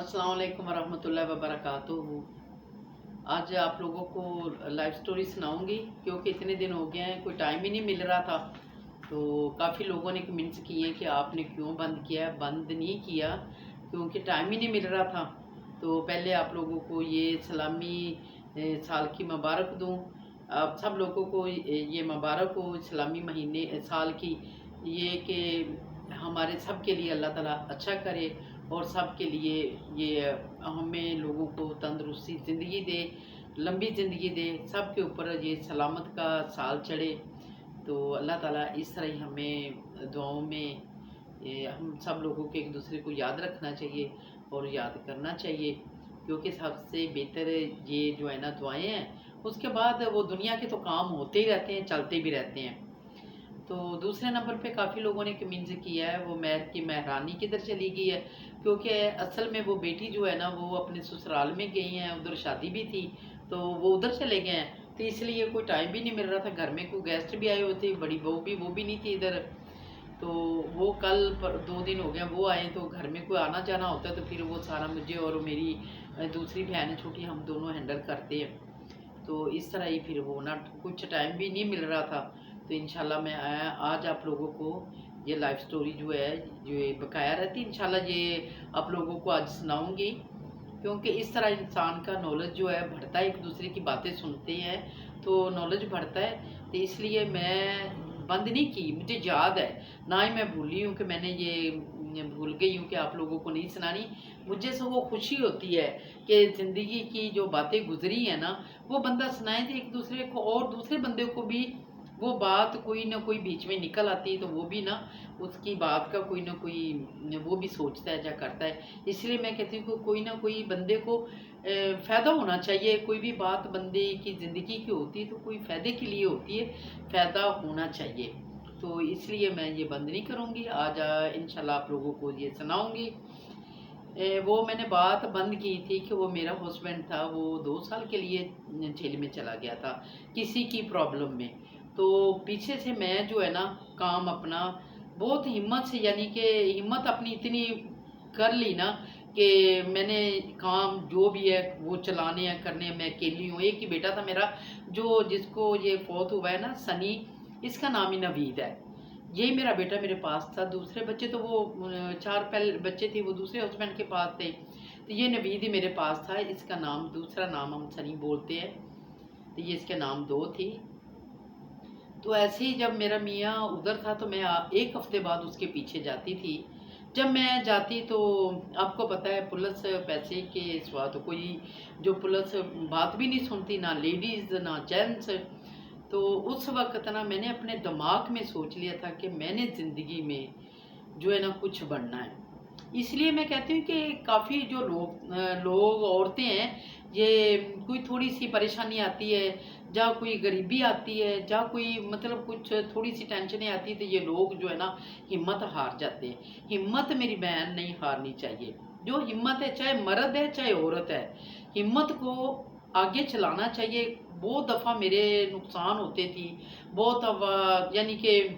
अस्सलाम वालेकुम वरहमतुल्लाहि वबरकातुहू। आज आप लोगों को लाइफ स्टोरी सुनाऊंगी क्योंकि इतने दिन हो गए हैं, कोई टाइम ही नहीं मिल रहा था। तो काफ़ी लोगों ने कमेंट्स किए हैं कि आपने क्यों बंद किया है। बंद नहीं किया क्योंकि टाइम ही नहीं मिल रहा था। तो पहले आप लोगों को ये सलामी साल की मुबारक दूँ। आप सब लोगों को ये मुबारक हो इस्लामी महीने साल की, ये कि हमारे सब के लिए अल्लाह ताला अच्छा करे और सब के लिए ये हमें लोगों को तंदुरुस्ती ज़िंदगी दे, लंबी ज़िंदगी दे, सब के ऊपर ये सलामत का साल चढ़े। तो अल्लाह ताला इस तरह ही हमें दुआओं में ये हम सब लोगों को एक दूसरे को याद रखना चाहिए और याद करना चाहिए, क्योंकि सबसे बेहतर ये जो है ना दुआएं हैं। उसके बाद वो दुनिया के तो काम होते ही रहते हैं, चलते भी रहते हैं। तो दूसरे नंबर पे काफ़ी लोगों ने कमेंट्स किया है वो महर की महरानी किधर चली गई है, क्योंकि असल में वो बेटी जो है ना वो अपने ससुराल में गई हैं, उधर शादी भी थी तो वो उधर चले गए हैं। तो इसलिए कोई टाइम भी नहीं मिल रहा था। घर में कोई गेस्ट भी आए हुए थे, बड़ी बहू भी वो भी नहीं थी इधर। तो वो कल पर 2 दिन हो गए वो आए, तो घर में कोई आना जाना होता है तो फिर वो सारा मुझे और मेरी दूसरी बहन छोटी हम दोनों हैंडल करते हैं। तो इस तरह ही फिर वो ना कुछ टाइम भी नहीं मिल रहा था। तो इंशाल्लाह मैं आज आप लोगों को ये लाइफ स्टोरी जो है जो ये बकाया रहती है, इंशाल्लाह ये आप लोगों को आज सुनाऊंगी। क्योंकि इस तरह इंसान का नॉलेज जो है बढ़ता है, एक दूसरे की बातें सुनते हैं तो नॉलेज बढ़ता है। तो इसलिए मैं बंद नहीं की, मुझे याद है, ना ही मैं भूली हूँ कि मैंने ये भूल गई हूँ कि आप लोगों को नहीं सुनानी। मुझे से वो खुशी होती है कि ज़िंदगी की जो बातें गुजरी हैं ना वो बंदा सुनाए तो एक दूसरे को, और दूसरे बंदे को भी वो बात कोई ना कोई बीच में निकल आती है तो वो भी ना उसकी बात का कोई ना कोई वो भी सोचता है या करता है। इसलिए मैं कहती हूँ कि कोई ना कोई बंदे को फ़ायदा होना चाहिए। कोई भी बात बंदे की ज़िंदगी की होती है तो कोई फ़ायदे के लिए होती है, फ़ायदा होना चाहिए। तो इसलिए मैं ये बंद नहीं करूँगी। आज इंशाल्लाह आप लोगों को ये सुनाऊँगी। वो मैंने बात बंद की थी कि वो मेरा हस्बैंड था, वो 2 साल के लिए जेल में चला गया था किसी की प्रॉब्लम में। तो पीछे से मैं जो है ना काम अपना बहुत हिम्मत से, यानी कि हिम्मत अपनी इतनी कर ली ना कि मैंने काम जो भी है वो चलाने हैं करने हैं। मैं अकेली हूँ, एक ही बेटा था मेरा जो जिसको ये फौत हुआ है ना, सनी, इसका नाम ही नवीद है। यही मेरा बेटा मेरे पास था। दूसरे बच्चे तो वो 4 पहले बच्चे थे वो दूसरे हस्बैंड के पास थे। तो ये नवीद ही मेरे पास था। इसका नाम, दूसरा नाम हम सनी बोलते हैं। तो ये इसके नाम 2 थी। तो ऐसे ही जब मेरा मियाँ उधर था तो मैं 1 हफ्ते बाद उसके पीछे जाती थी। जब मैं जाती तो आपको पता है पुलिस पैसे के सिवा तो कोई, जो पुलिस बात भी नहीं सुनती, ना लेडीज़ ना जेंट्स। तो उस वक़्त ना मैंने अपने दिमाग में सोच लिया था कि मैंने ज़िंदगी में जो है ना कुछ बनना है। इसलिए मैं कहती हूँ कि काफ़ी जो लोग औरतें हैं, ये कोई थोड़ी-सी परेशानी आती है, जहाँ कोई गरीबी आती है, जहाँ कोई मतलब कुछ थोड़ी-सी टेंशनें आती हैं तो ये लोग जो है ना हिम्मत हार जाते हैं। हिम्मत मेरी बहन नहीं हारनी चाहिए। जो हिम्मत है, चाहे मर्द है चाहे औरत है, हिम्मत को आगे चलाना चाहिए। बहुत दफ़ा मेरे नुकसान होते थी, बहुत दफ़ा यानी कि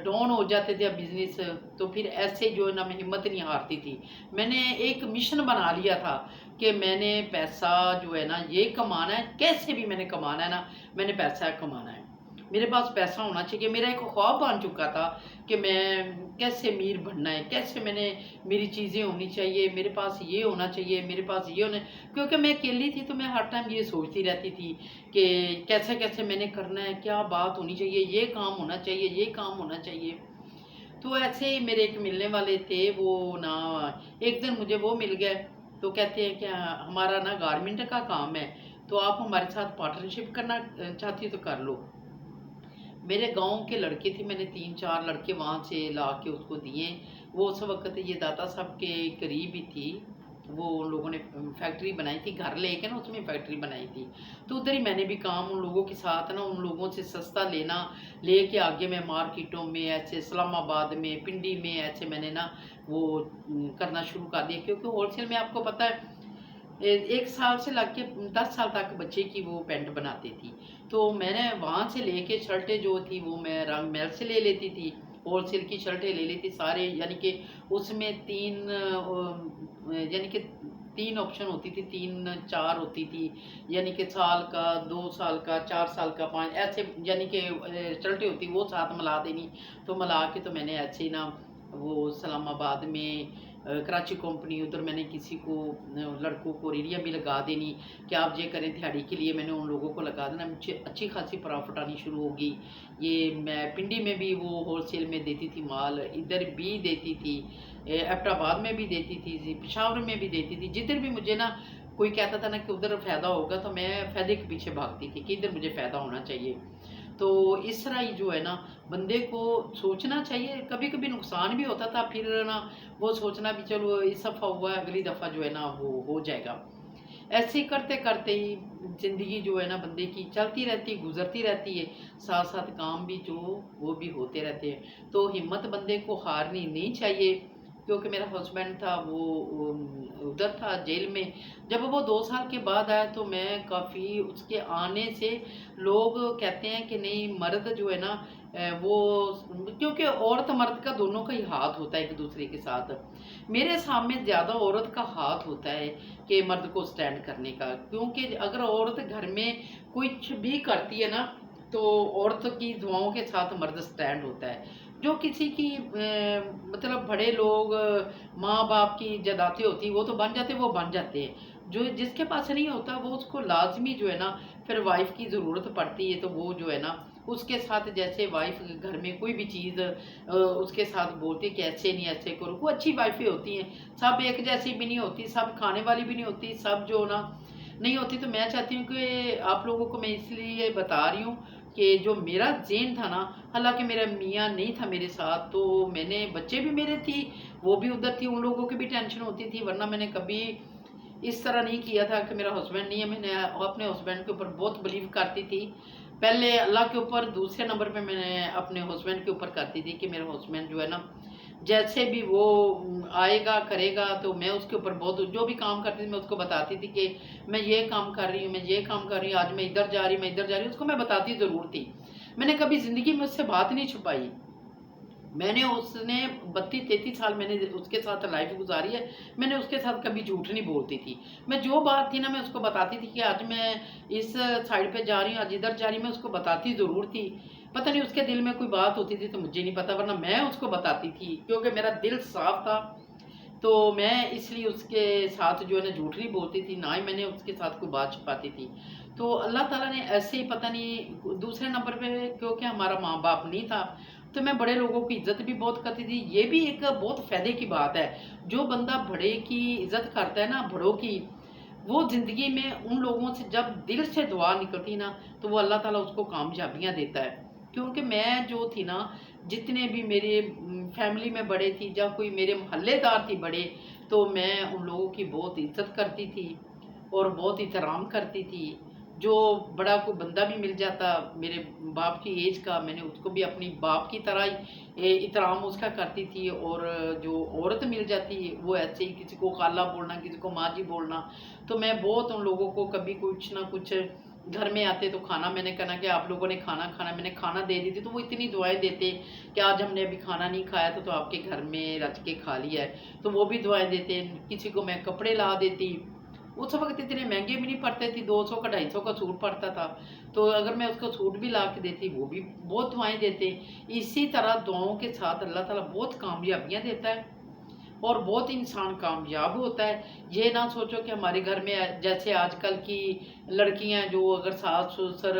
डाउन हो जाते थे बिजनेस। तो फिर ऐसे जो है ना मैं हिम्मत नहीं हारती थी। मैंने एक मिशन बना लिया था कि मैंने पैसा जो है ना ये कमाना है, कैसे भी मैंने कमाना है ना, मैंने पैसा कमाना है। मेरे पास पैसा होना चाहिए। मेरा एक ख्वाब बन चुका था कि मैं कैसे अमीर बनना है, कैसे मैंने, मेरी चीज़ें होनी चाहिए, मेरे पास ये होना चाहिए, मेरे पास ये होना। क्योंकि मैं अकेली थी तो मैं हर टाइम ये सोचती रहती थी कि कैसे कैसे मैंने करना है, क्या बात होनी चाहिए, ये काम होना चाहिए, ये काम होना चाहिए। तो ऐसे ही मेरे एक मिलने वाले थे, वो ना एक दिन मुझे वो मिल गए। तो कहते हैं कि हमारा ना गारमेंट का काम है, तो आप हमारे साथ पार्टनरशिप करना चाहती हो तो कर लो। मेरे गांव के लड़के थे, मैंने 3-4 लड़के वहाँ से ला के उसको दिए। वो उस वक्त ये दाता साहब के करीब ही थी। वो उन लोगों ने फैक्ट्री बनाई थी, घर लेके ना उसमें फैक्ट्री बनाई थी। तो उधर ही मैंने भी काम उन लोगों के साथ ना, उन लोगों से सस्ता लेना, लेके आगे मैं मार्केटों में ऐसे इस्लामाबाद में पिंडी में ऐसे मैंने ना वो करना शुरू कर दिया। क्योंकि होलसेल में आपको पता है 1 साल से लग के 10 साल तक बच्चे की वो पैंट बनाती थी। तो मैंने वहाँ से लेके शर्टें जो थी वो मैं रंग महल से ले लेती थी, होलसेल की शर्टें ले लेती सारे, यानी कि उसमें 3 यानी कि 3 ऑप्शन होती थी, 3 4 होती थी, यानी कि साल का, 2 साल का, 4 साल का, 5 ऐसे, यानी कि चलती होती वो साथ मिला देनी। तो मिला के तो मैंने ऐसे ही ना वो इस्लामाबाद में कराची कंपनी, उधर मैंने किसी को लड़कों को रेडिया भी लगा देनी कि आप ये करें दिहाड़ी के लिए, मैंने उन लोगों को लगा देना, मुझे अच्छी खासी प्रॉफिट आनी शुरू होगी। ये मैं पिंडी में भी वो होलसेल में देती थी माल, इधर भी देती थी, एबटाबाद में भी देती थी, पेशावर में भी देती थी। जिधर भी मुझे ना कोई कहता था ना कि उधर फ़ायदा होगा तो मैं फ़ायदे के पीछे भागती थी कि इधर मुझे फ़ायदा होना चाहिए। तो इस तरह ही जो है ना बंदे को सोचना चाहिए। कभी कभी नुकसान भी होता था, फिर ना वो सोचना भी चलो इस दफ़ा हुआ है, अगली दफ़ा जो है ना वो हो जाएगा। ऐसे ही करते करते ही ज़िंदगी जो है ना बंदे की चलती रहती, गुजरती रहती है, साथ साथ काम भी जो वो भी होते रहते हैं। तो हिम्मत बंदे को हारनी नहीं चाहिए। क्योंकि मेरा हस्बैंड था वो उधर था जेल में। जब वो 2 साल के बाद आया तो मैं काफ़ी उसके आने से लोग कहते हैं कि नहीं मर्द जो है ना वो, क्योंकि औरत मर्द का दोनों का ही हाथ होता है एक दूसरे के साथ। मेरे सामने ज़्यादा औरत का हाथ होता है कि मर्द को स्टैंड करने का, क्योंकि अगर औरत घर में कुछ भी करती है ना तो औरत की दुआओं के साथ मर्द स्टैंड होता है। जो किसी की मतलब बड़े लोग माँ बाप की जदाती होती वो तो बन जाते, वो बन जाते हैं। जो जिसके पास नहीं होता वो उसको लाजमी जो है ना फिर वाइफ की ज़रूरत पड़ती है, तो वो जो है ना उसके साथ, जैसे वाइफ घर में कोई भी चीज़ उसके साथ बोलती है कि ऐसे नहीं ऐसे करो। वो अच्छी वाइफें होती हैं, सब एक जैसी भी नहीं होती, सब खाने वाली भी नहीं होती, सब जो ना नहीं होती। तो मैं चाहती हूँ कि आप लोगों को मैं इसलिए बता रही हूँ कि जो मेरा ज़ेन था ना, हालांकि मेरा मियाँ नहीं था मेरे साथ, तो मैंने बच्चे भी मेरे थी, वो भी उधर थी, उन लोगों की भी टेंशन होती थी, वरना मैंने कभी इस तरह नहीं किया था कि मेरा हस्बैंड नहीं है। मैंने अपने हस्बैंड के ऊपर बहुत बिलीव करती थी, पहले अल्लाह के ऊपर, दूसरे नंबर पे मैंने अपने हस्बैंड के ऊपर करती थी कि मेरा हस्बैंड जो है ना जैसे भी वो आएगा करेगा, तो मैं उसके ऊपर बहुत, जो भी काम करती थी मैं उसको बताती थी कि मैं ये काम कर रही हूँ, मैं ये काम कर रही हूँ, आज मैं इधर जा रही हूँ, मैं इधर जा रही हूँ, उसको मैं बताती ज़रूर थी। मैंने कभी ज़िंदगी में उससे बात नहीं छुपाई। मैंने उसने 32-33 साल मैंने उसके साथ लाइफ गुजारी है, मैंने उसके साथ कभी झूठ नहीं बोलती थी। मैं जो बात थी ना मैं उसको बताती थी कि आज मैं इस साइड पे जा रही हूँ, आज इधर जा रही हूँ, मैं उसको बताती ज़रूर थी। पता नहीं उसके दिल में कोई बात होती थी तो मुझे नहीं पता, वरना मैं उसको बताती थी क्योंकि मेरा दिल साफ था। तो मैं इसलिए उसके साथ जो है ना झूठ नहीं बोलती थी, ना ही मैंने उसके साथ कोई बात छुपाती थी। तो अल्लाह ताला ने ऐसे ही पता नहीं दूसरे नंबर पे, क्योंकि हमारा माँ बाप नहीं था तो मैं बड़े लोगों की इज्जत भी बहुत करती थी। ये भी एक बहुत फायदे की बात है, जो बंदा बड़े की इज्जत करता है ना, बड़ों की, वो ज़िंदगी में उन लोगों से जब दिल से दुआ निकलती ना तो वो अल्लाह ताला उसको कामयाबियाँ देता है। क्योंकि मैं जो थी ना, जितने भी मेरे फैमिली में बड़े थी या कोई मेरे मोहल्लेदार थी बड़े, तो मैं उन लोगों की बहुत इज्जत करती थी और बहुत एहतराम करती थी। जो बड़ा कोई बंदा भी मिल जाता मेरे बाप की एज का, मैंने उसको भी अपनी बाप की तरह ही एहतराम उसका करती थी। और जो औरत मिल जाती वो ऐसे ही किसी को खाला बोलना, किसी को माँ जी बोलना। तो मैं बहुत उन लोगों को कभी कुछ ना कुछ, घर में आते तो खाना मैंने कहना कि आप लोगों ने खाना खाना, मैंने खाना दे दी थी तो वो इतनी दुआएं देते कि आज हमने अभी खाना नहीं खाया था तो आपके घर में रच के खा लिया है, तो वो भी दुआएं देते। किसी को मैं कपड़े ला देती, उस वक्त इतने महंगे भी नहीं पड़ते थे, 200 का 250 का सूट पड़ता था, तो अगर मैं उसको सूट भी ला के देती वो भी बहुत दुआएं देते। इसी तरह दुआओं के साथ अल्लाह ताला बहुत कामयाबियाँ देता है और बहुत इंसान कामयाब होता है। ये ना सोचो कि हमारे घर में जैसे आजकल की लड़कियां जो अगर सास ससुर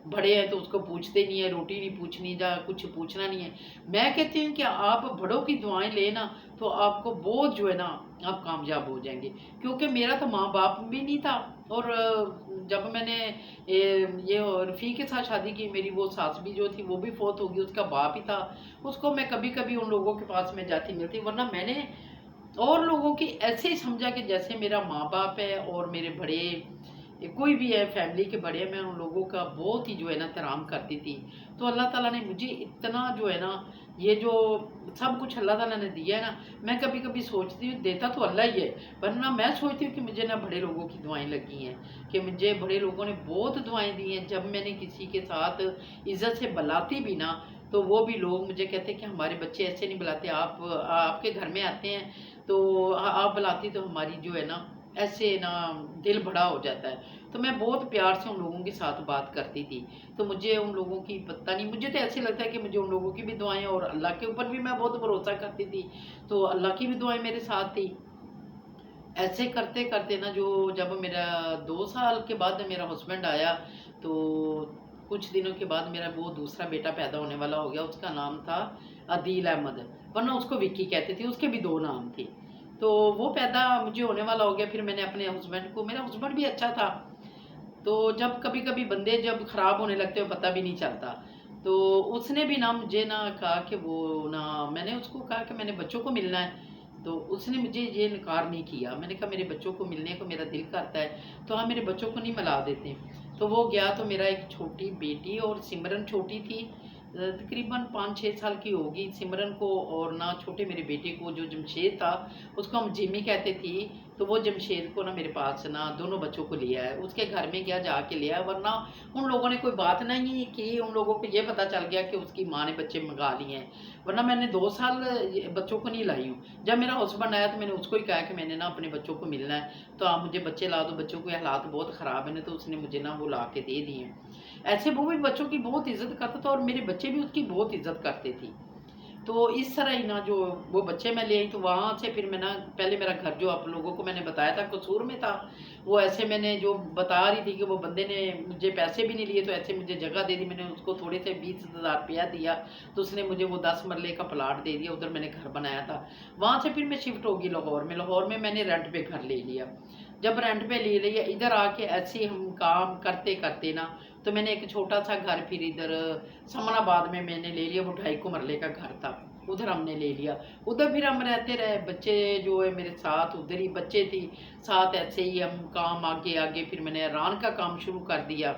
बड़े हैं तो उसको पूछते नहीं है, रोटी नहीं पूछनी या कुछ पूछना नहीं है। मैं कहती हूँ कि आप बड़ों की दुआएं लेना तो आपको बहुत जो है ना आप कामयाब हो जाएंगे। क्योंकि मेरा तो माँ बाप भी नहीं था, और जब मैंने ये रफ़ी के साथ शादी की, मेरी वो सास भी जो थी वो भी फौत होगी, उसका बाप ही था। उसको मैं कभी कभी उन लोगों के पास में जाती मिलती, वरना मैंने और लोगों की ऐसे ही समझा कि जैसे मेरा माँ बाप है और मेरे बड़े कोई भी है फैमिली के बड़े, मैं उन लोगों का बहुत ही जो है ना एहतराम करती थी। तो अल्लाह ताला ने मुझे इतना जो है ना, ये जो सब कुछ अल्लाह ताला ने दिया है ना, मैं कभी कभी सोचती हूँ देता तो अल्लाह ही है, वरना मैं सोचती हूँ कि मुझे ना बड़े लोगों की दुआएं लगी हैं, कि मुझे बड़े लोगों ने बहुत दुआएं दी हैं। जब मैंने किसी के साथ इज्जत से बुलाती भी ना तो वो भी लोग मुझे कहते हैं कि हमारे बच्चे ऐसे नहीं बुलाते, आप आपके घर में आते हैं तो आप बुलाती तो हमारी जो है ना ऐसे ना दिल बड़ा हो जाता है। तो मैं बहुत प्यार से उन लोगों के साथ बात करती थी। तो मुझे उन लोगों की पता नहीं, मुझे तो ऐसे लगता है कि मुझे उन लोगों की भी दुआएं, और अल्लाह के ऊपर भी मैं बहुत भरोसा करती थी, तो अल्लाह की भी दुआएं मेरे साथ थी। ऐसे करते करते ना जो जब मेरा 2 साल के बाद मेरा हस्बैंड आया, तो कुछ दिनों के बाद मेरा वो दूसरा बेटा पैदा होने वाला हो गया। उसका नाम था अदील अहमद, वरना उसको विक्की कहते थे, उसके भी 2 नाम थे। तो वो पैदा मुझे होने वाला हो गया। फिर मैंने अपने हस्बैंड को, मेरा हस्बैंड भी अच्छा था, तो जब कभी कभी बंदे जब खराब होने लगते हो पता भी नहीं चलता, तो उसने भी ना मुझे ना कहा कि वो ना, मैंने उसको कहा कि मैंने बच्चों को मिलना है, तो उसने मुझे ये इनकार नहीं किया। मैंने कहा मेरे बच्चों को मिलने को मेरा दिल करता है, तो हाँ मेरे बच्चों को नहीं मिला देते। तो वो गया, तो मेरा एक छोटी बेटी और सिमरन छोटी थी, तकरीबन 5-6 साल की होगी सिमरन को, और ना छोटे मेरे बेटे को जो जमशेद था, उसको हम जिम्मी कहते थे, तो वो जमशेद को ना मेरे पास ना दोनों बच्चों को लिया है, उसके घर में गया जाके लिया, वरना उन लोगों ने कोई बात नहीं की। उन लोगों को ये पता चल गया कि उसकी माँ ने बच्चे मंगा लिए हैं, वरना मैंने 2 साल बच्चों को नहीं लाई हूँ। जब मेरा हस्बैंड आया तो मैंने उसको ही कहा कि मैंने ना अपने बच्चों को मिलना है, तो आप मुझे बच्चे ला दो, बच्चों के हालात बहुत ख़राब है, तो उसने मुझे ना वो ला के दे दिए। ऐसे वो भी बच्चों की बहुत इज्जत करता था, और मेरे बच्चे भी उसकी बहुत इज्जत करते थे। तो इस तरह ही ना जो वो बच्चे मैं ले आई, तो वहाँ से फिर मैं ना, पहले मेरा घर जो आप लोगों को मैंने बताया था कसूर में था, वो ऐसे मैंने जो बता रही थी कि वो बंदे ने मुझे पैसे भी नहीं लिए, तो ऐसे मुझे जगह दे दी, मैंने उसको थोड़े से 20,000 रुपया दिया, तो उसने मुझे वो 10 मरले का प्लाट दे दिया, उधर मैंने घर बनाया था। वहाँ से फिर मैं शिफ्ट होगी लाहौर में, लाहौर में मैंने रेंट पे घर ले लिया। जब रेंट पे ले लिया, इधर आके ऐसे हम काम करते करते ना, तो मैंने एक छोटा सा घर फिर इधर समनाबाद में मैंने ले लिया, वो 2.5 मरले का घर था, उधर हमने ले लिया। उधर फिर हम रहते रहे, बच्चे जो है मेरे साथ, उधर ही बच्चे थी साथ, ऐसे ही हम काम आगे आगे, फिर मैंने रान का काम शुरू कर दिया।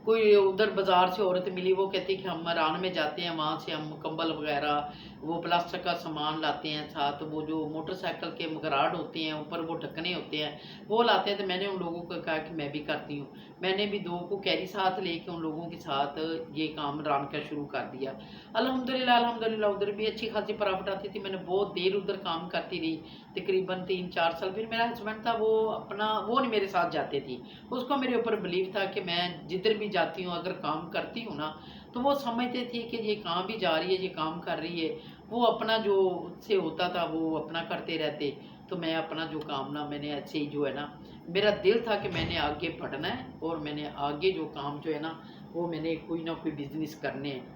कोई उधर बाजार से औरत मिली, वो कहती कि हम रान में जाते हैं, वहाँ से हम कंबल वगैरह, वो प्लास्टिक का सामान लाते हैं, साथ वो जो मोटरसाइकिल के मगराड होते हैं, ऊपर वो ढकने होते हैं, वो लाते हैं। तो मैंने उन लोगों को कहा कि मैं भी करती हूँ। मैंने भी 2 को कैरी साथ लेके उन लोगों के साथ ये काम रान का शुरू कर दिया। अल्हम्दुलिल्लाह अल्हम्दुलिल्लाह, उधर भी अच्छी खासी प्रॉफिट आती थी। मैंने बहुत देर उधर काम करती रही, तकरीबन 3-4 साल। फिर मेरा हस्बैंड था, वो अपना वो नहीं मेरे साथ जाते थी, उसको मेरे ऊपर बिलीव था कि मैं जिधर भी जाती हूँ अगर काम करती हूँ ना, तो वो समझते थे कि ये कहाँ भी जा रही है, ये काम कर रही है। वो अपना जो उससे होता था वो अपना करते रहते, तो मैं अपना जो काम ना, मैंने ऐसे ही जो है ना, मेरा दिल था कि मैंने आगे बढ़ना है, और मैंने आगे जो काम जो है ना, वो मैंने कोई ना कोई बिजनेस करने हैं।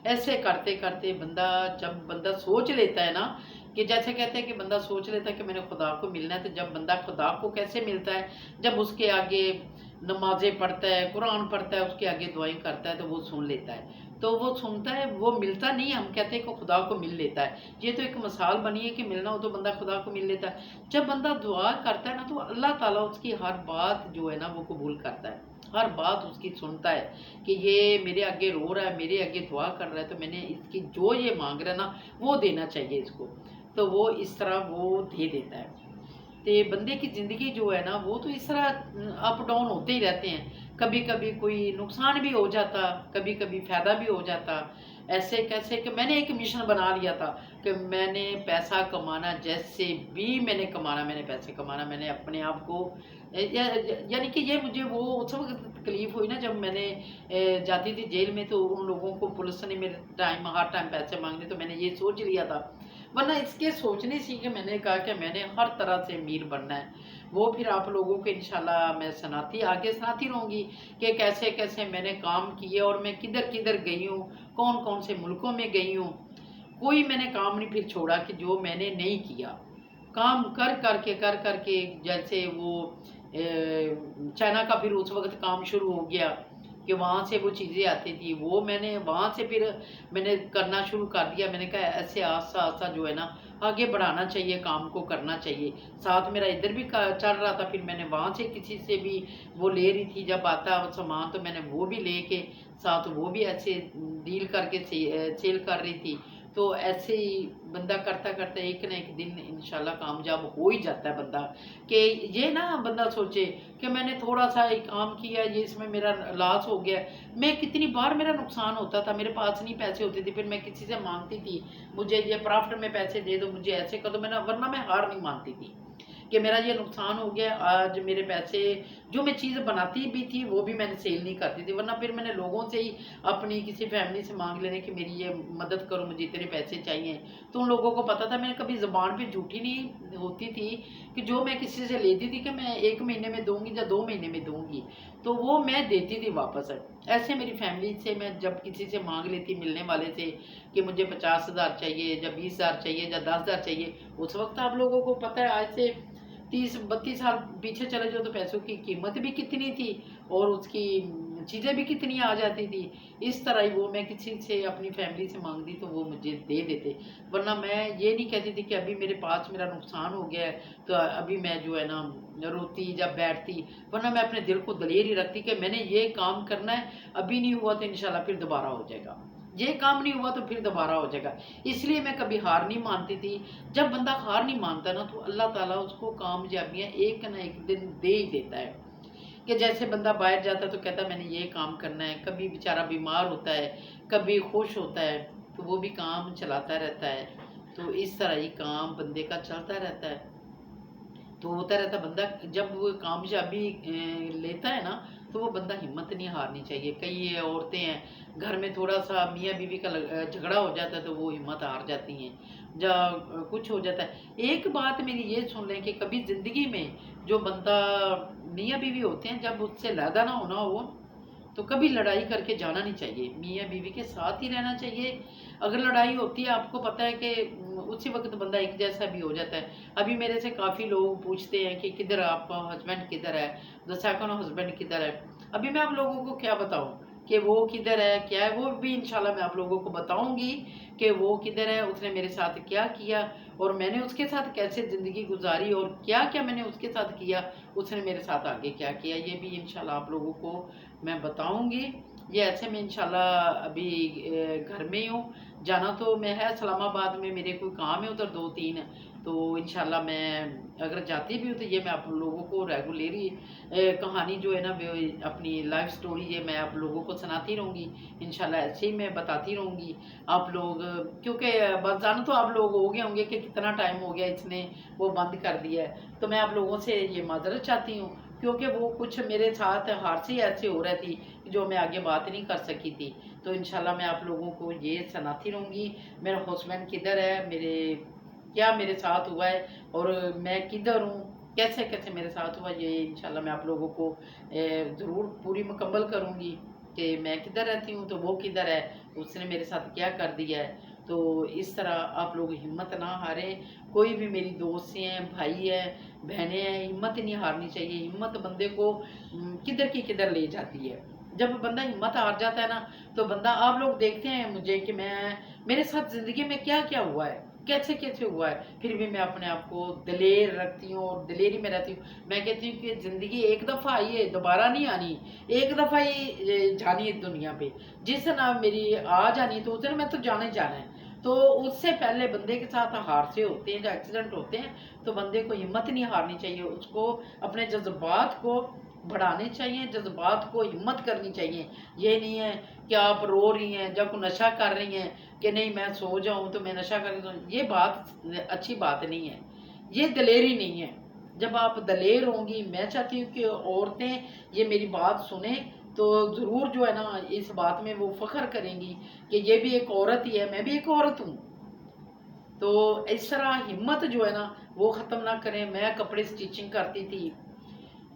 ऐसे करते करते बंदा, जब बंदा सोच लेता है ना, कि जैसे कहते हैं कि बंदा सोच लेता है कि मैंने खुदा को मिलना है, तो जब बंदा खुदा को कैसे मिलता है, जब उसके आगे नमाजें पढ़ता है, कुरान पढ़ता है, उसके आगे दुआएं करता है, तो वो सुन लेता है। तो वो सुनता है, वो मिलता नहीं, हम कहते हैं कि खुदा को मिल लेता है। ये तो एक मिसाल बनी है कि मिलना हो तो बंदा खुदा को मिल लेता है। जब बंदा दुआ करता है ना, तो अल्लाह ताला उसकी हर बात जो है ना वो कबूल करता है, हर बात उसकी सुनता है, कि ये मेरे आगे रो रहा है, मेरे आगे दुआ कर रहा है, तो मैंने इसकी जो ये मांग रहा है ना, वो देना चाहिए इसको। तो वो इस तरह वो दे देता है। तो बंदे की ज़िंदगी जो है ना, वो तो इस तरह अप डाउन होते ही रहते हैं। कभी कभी कोई नुकसान भी हो जाता, कभी कभी फ़ायदा भी हो जाता। ऐसे कैसे कि मैंने एक मिशन बना लिया था कि मैंने पैसा कमाना, जैसे भी मैंने कमाना, मैंने पैसे कमाना, मैंने अपने आप को यानी कि ये मुझे वो उस वक्त तकलीफ़ हुई ना, जब मैंने जाती थी जेल में, तो उन लोगों को पुलिस ने मेरे टाइम हर टाइम पैसे मांगने, तो मैंने ये सोच लिया था। वरना इसके सोचने से कि मैंने कहा कि मैंने हर तरह से अमीर बनना है। वो फिर आप लोगों को इंशाल्लाह मैं आगे सुनाती रहूँगी कि कैसे कैसे मैंने काम किए, और मैं किधर किधर गई हूँ, कौन कौन से मुल्कों में गई हूँ। कोई मैंने काम नहीं फिर छोड़ा कि जो मैंने नहीं किया। काम कर करके जैसे वो चाइना का फिर उस वक्त काम शुरू हो गया, कि वहाँ से वो चीज़ें आती थी, वो मैंने वहाँ से फिर मैंने करना शुरू कर दिया। मैंने कहा ऐसे आस्ता आस्ता जो है ना आगे बढ़ाना चाहिए, काम को करना चाहिए। साथ मेरा इधर भी चल रहा था, फिर मैंने वहाँ से किसी से भी वो ले रही थी, जब आता सामान तो मैंने वो भी ले के साथ वो भी ऐसे डील करके सेल कर रही थी। तो ऐसे ही बंदा करता करता एक ना एक दिन इंशाल्लाह कामयाब हो ही जाता है बंदा। कि ये ना बंदा सोचे कि मैंने थोड़ा सा एक काम किया, ये इसमें मेरा लॉस हो गया। मैं कितनी बार मेरा नुकसान होता था, मेरे पास नहीं पैसे होते थे, फिर मैं किसी से मांगती थी, मुझे ये प्रॉफिट में पैसे दे दो, मुझे ऐसे कर दो, मैं वरना मैं हार नहीं मानती थी कि मेरा ये नुकसान हो गया। आज मेरे पैसे, जो मैं चीज़ बनाती भी थी वो भी मैंने सेल नहीं करती थी, वरना फिर मैंने लोगों से ही अपनी किसी फैमिली से मांग लेने कि मेरी ये मदद करो, मुझे इतने पैसे चाहिए। तो उन लोगों को पता था, मैंने कभी ज़बान पे झूठी नहीं होती थी कि जो मैं किसी से लेती थी कि मैं 1 महीने में दूंगी या 2 महीने में दूंगी, तो वो मैं देती थी वापस। ऐसे मेरी फैमिली से मैं जब किसी से मांग लेती मिलने वाले से कि मुझे 50,000 चाहिए या 20,000 चाहिए या 10,000 चाहिए, उस वक्त आप लोगों को पता है आज से 30-32 साल पीछे चले जाओ तो पैसों की कीमत भी कितनी थी और उसकी चीज़ें भी कितनी आ जाती थी। इस तरह ही वो मैं किसी से अपनी फैमिली से मांगती तो वो मुझे दे देते, वरना मैं ये नहीं कहती थी कि अभी मेरे पास मेरा नुकसान हो गया है तो अभी मैं जो है ना रोती या बैठती, वरना मैं अपने दिल को दलेर ही रखती कि मैंने ये काम करना है, अभी नहीं हुआ तो इंशाल्लाह फिर दोबारा हो जाएगा, ये काम नहीं हुआ तो फिर दोबारा हो जाएगा। इसलिए मैं कभी हार नहीं मानती थी। जब बंदा हार नहीं मानता ना तो अल्लाह ताला उसको कामयाबियाँ एक ना एक दिन दे ही देता है। कि जैसे बंदा बाहर जाता है तो कहता है मैंने ये काम करना है, कभी बेचारा बीमार होता है, कभी खुश होता है, तो वो भी काम चलाता रहता है। तो इस तरह ही काम बंदे का चलता रहता है। तो होता रहता बंदा जब वो कामयाबी लेता है ना तो वो बंदा हिम्मत नहीं हारनी चाहिए। कई औरतें हैं घर में थोड़ा सा मियाँ बीवी का झगड़ा हो जाता है तो वो हिम्मत हार जाती हैं, या कुछ हो जाता है। एक बात मेरी ये सुन लें कि कभी ज़िंदगी में जो बंदा मियाँ बीवी होते हैं जब उससे लैदा ना होना हो तो कभी लड़ाई करके जाना नहीं चाहिए, मियाँ बीवी के साथ ही रहना चाहिए। अगर लड़ाई होती है आपको पता है कि उसी वक्त बंदा एक जैसा भी हो जाता है। अभी मेरे से काफ़ी लोग पूछते हैं कि किधर आपका हस्बैंड किधर है, द सेकंड हस्बैंड किधर है। अभी मैं आप लोगों को क्या बताऊं कि वो किधर है क्या है, वो भी इंशाल्लाह मैं आप लोगों को बताऊंगी कि वो किधर है, उसने मेरे साथ क्या किया और मैंने उसके साथ कैसे ज़िंदगी गुजारी और क्या क्या मैंने उसके साथ किया, उसने मेरे साथ आगे क्या किया, ये भी इंशाल्लाह आप लोगों को मैं बताऊंगी। ये ऐसे में इंशाल्लाह अभी घर में ही हूँ, जाना तो मैं है इस्लामाबाद में, मेरे कोई काम है उधर 2-3, तो इंशाल्लाह मैं अगर जाती भी हूँ तो ये मैं आप लोगों को रेगुलरली कहानी जो है ना अपनी लाइफ स्टोरी ये मैं आप लोगों को सुनाती रहूँगी। इंशाल्लाह ऐसे ही मैं बताती रहूँगी आप लोग, क्योंकि बस जान तो आप लोग हो गए होंगे कि कितना टाइम हो गया इसने वो बंद कर दिया है, तो मैं आप लोगों से ये माजरत चाहती हूँ क्योंकि वो कुछ मेरे साथ हादसे ऐसे हो रहे थी जो मैं आगे बात नहीं कर सकी थी। तो इंशाल्लाह मैं आप लोगों को ये सुनाती रहूँगी मेरा हस्बैंड किधर है, मेरे क्या मेरे साथ हुआ है और मैं किधर हूँ, कैसे कैसे मेरे साथ हुआ, ये इंशाल्लाह मैं आप लोगों को ज़रूर पूरी मुकम्मल करूँगी कि मैं किधर रहती हूँ तो वो किधर है, उसने मेरे साथ क्या कर दिया है। तो इस तरह आप लोग हिम्मत ना हारें, कोई भी मेरी दोस्त हैं भाई है बहनें हैं, हिम्मत नहीं हारनी चाहिए। हिम्मत बंदे को किधर की किधर ले जाती है। जब बंदा हिम्मत हार जाता है ना तो बंदा, आप लोग देखते हैं मुझे कि मैं मेरे साथ ज़िंदगी में क्या क्या हुआ है, कैसे कैसे हुआ है, फिर भी मैं अपने आप को दलेर रखती हूँ और दलेरी में रहती हूँ। मैं कहती हूँ कि ज़िंदगी एक दफ़ा आई है दोबारा नहीं आनी, एक दफ़ा ही जानी है दुनिया पे, जिस दिन मेरी आ जानी तो उस दिन मैं तो जाना ही जाना है। तो उससे पहले बंदे के साथ हादसे होते हैं या एक्सीडेंट होते हैं तो बंदे को हिम्मत नहीं हारनी चाहिए, उसको अपने जज्बात को बढ़ाने चाहिए, जज्बात को हिम्मत करनी चाहिए। ये नहीं है कि आप रो रही हैं जब नशा कर रही हैं कि नहीं मैं सो जाऊं तो मैं नशा कर रही हूं, ये बात अच्छी बात नहीं है, ये दलेरी नहीं है। जब आप दलेर होंगी, मैं चाहती हूँ कि औरतें ये मेरी बात सुने तो ज़रूर जो है ना इस बात में वो फख्र करेंगी कि ये भी एक औरत ही है, मैं भी एक औरत हूँ। तो इस तरह हिम्मत जो है ना वो ख़त्म ना करें। मैं कपड़े स्टिचिंग करती थी,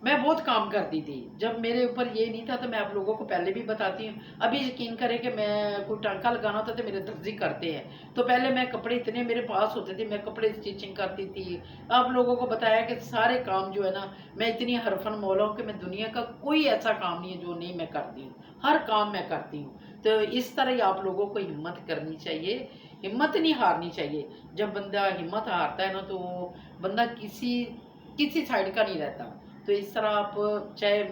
मैं बहुत काम करती थी, जब मेरे ऊपर ये नहीं था तो मैं आप लोगों को पहले भी बताती हूँ। अभी यकीन करें कि मैं कोई टांका लगाना होता तो मेरे दर्जी करते हैं, तो पहले मैं कपड़े इतने मेरे पास होते थे, मैं कपड़े स्टिचिंग करती थी। आप लोगों को बताया कि सारे काम जो है ना मैं इतनी हरफन मौला हूँ कि मैं दुनिया का कोई ऐसा काम नहीं है जो नहीं मैं करती हूँ, हर काम मैं करती हूँ। तो इस तरह ही आप लोगों को हिम्मत करनी चाहिए, हिम्मत नहीं हारनी चाहिए। जब बंदा हिम्मत हारता है ना तो बंदा किसी किसी साइड का नहीं रहता। तो इस तरह आप चाहे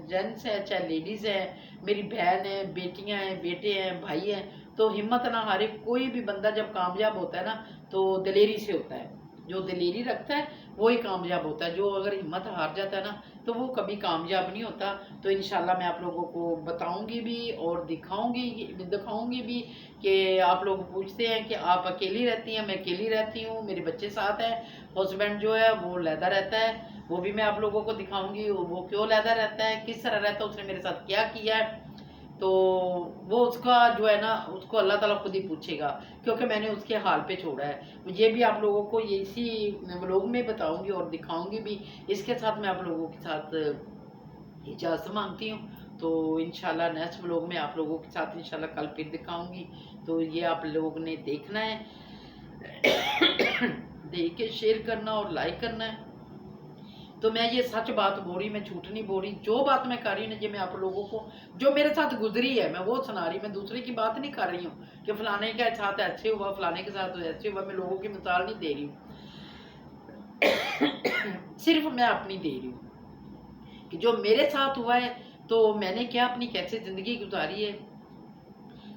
जेंट्स है चाहे लेडीज़ है, मेरी बहन है, बेटियां हैं, बेटे हैं, भाई हैं, तो हिम्मत ना हारे। कोई भी बंदा जब कामयाब होता है ना तो दिलेरी से होता है। जो दिलेरी रखता है वो ही कामयाब होता है। जो अगर हिम्मत हार जाता है ना तो वो कभी कामयाब नहीं होता। तो इंशाल्लाह मैं आप लोगों को बताऊंगी भी और दिखाऊंगी भी कि आप लोग पूछते हैं कि आप अकेली रहती हैं। मैं अकेली रहती हूँ, मेरे बच्चे साथ हैं। हस्बैंड जो है वो लहदा रहता है, वो भी मैं आप लोगों को दिखाऊंगी वो क्यों लहदा रहता है, किस तरह रहता है, उसने मेरे साथ क्या किया है। तो वो उसका जो है ना उसको अल्लाह ताला खुद ही पूछेगा, क्योंकि मैंने उसके हाल पे छोड़ा है। ये भी आप लोगों को इसी व्लॉग में बताऊंगी और दिखाऊंगी भी। इसके साथ मैं आप लोगों के साथ इजाज़त मांगती हूँ। तो इंशाल्लाह नेक्स्ट व्लॉग में आप लोगों के साथ इंशाल्लाह कल फिर दिखाऊंगी। तो ये आप लोगों ने देखना है, देख के शेयर करना और लाइक करना है। तो मैं ये सच बात बोल रही, मैं झूठ नहीं बोल रही। जो बात मैं कर रही हूँ ना ये मैं आप लोगों को जो मेरे साथ गुजरी है मैं वो सुना रही। मैं दूसरे की बात नहीं कर रही हूँ कि फलाने के साथ ऐसे हुआ, फलाने के साथ ऐसे हुआ। मैं लोगों की मिसाल नहीं दे रही हूँ, सिर्फ मैं अपनी दे रही हूँ कि जो मेरे साथ हुआ है। तो मैंने क्या अपनी कैसे ज़िंदगी गुजारी है,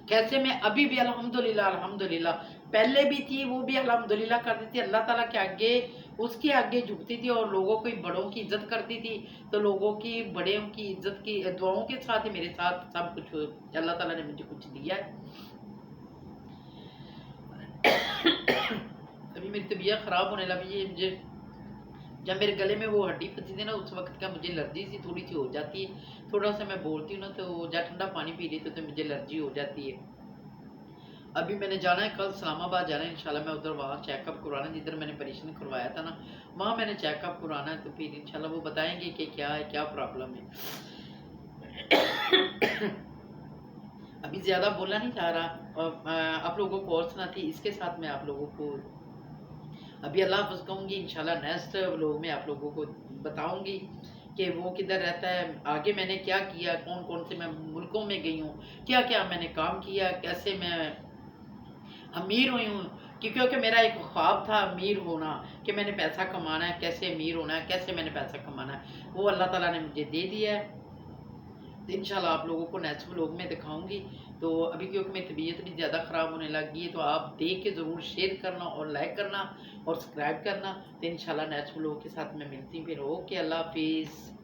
कैसे मैं अभी भी अल्हम्दुलिल्लाह अल्हम्दुलिल्लाह, पहले भी थी वो भी अल्हम्दुलिल्लाह करती थी। अल्लाह ताला के आगे उसके आगे झुकती थी और लोगों की बड़ों की इज्जत करती थी। तो लोगों की बड़ों की इज्जत की दुआओं के साथ ही मेरे साथ सब कुछ अल्लाह ताला ने मुझे कुछ दिया है। अभी मेरी तबीयत ख़राब होने लगी है। मुझे जब मेरे गले में वो हड्डी फंसी थी ना उस वक्त का मुझे एलर्जी सी थोड़ी सी हो जाती है। थोड़ा सा मैं बोलती हूँ ना तो जब ठंडा पानी पी रही तो मुझे एलर्जी हो जाती है। अभी मैंने जाना है कल इस्लामाबाद जाना है इंशाल्लाह। मैं उधर वहाँ चेकअप करवाना है जिधर मैंने ऑपरेशन करवाया था ना, वहाँ मैंने चेकअप करवाना है। तो फिर इंशाल्लाह वो बताएंगे कि क्या है, क्या प्रॉब्लम है। अभी ज़्यादा बोलना नहीं चाह रहा और आप लोगों को और सुनाती इसके साथ मैं आप लोगों को अभी अल्लाह हाफ़िज़ कहूँगी। इंशाल्लाह नेक्स्ट व्लॉग में आप लोगों को बताऊँगी कि वो किधर रहता है, आगे मैंने क्या किया, कौन कौन से मैं मुल्कों में गई हूँ, क्या क्या मैंने काम किया, कैसे मैं अमीर हुई हूँ। क्योंकि मेरा एक ख्वाब था अमीर होना, कि मैंने पैसा कमाना है, कैसे अमीर होना है, कैसे मैंने पैसा कमाना है, वो अल्लाह ताला ने मुझे दे दिया है। तो इंशाल्लाह आप लोगों को नेक्स्ट व्लॉग में दिखाऊंगी। तो अभी क्योंकि मेरी तबीयत भी ज़्यादा ख़राब होने लगी है तो आप देख के ज़रूर शेयर करना और लाइक करना और सब्सक्राइब करना। तो इंशाल्लाह नेक्स्ट व्लॉग के साथ मैं मिलती हूँ फिर। ओके, अल्लाह हाफिज़।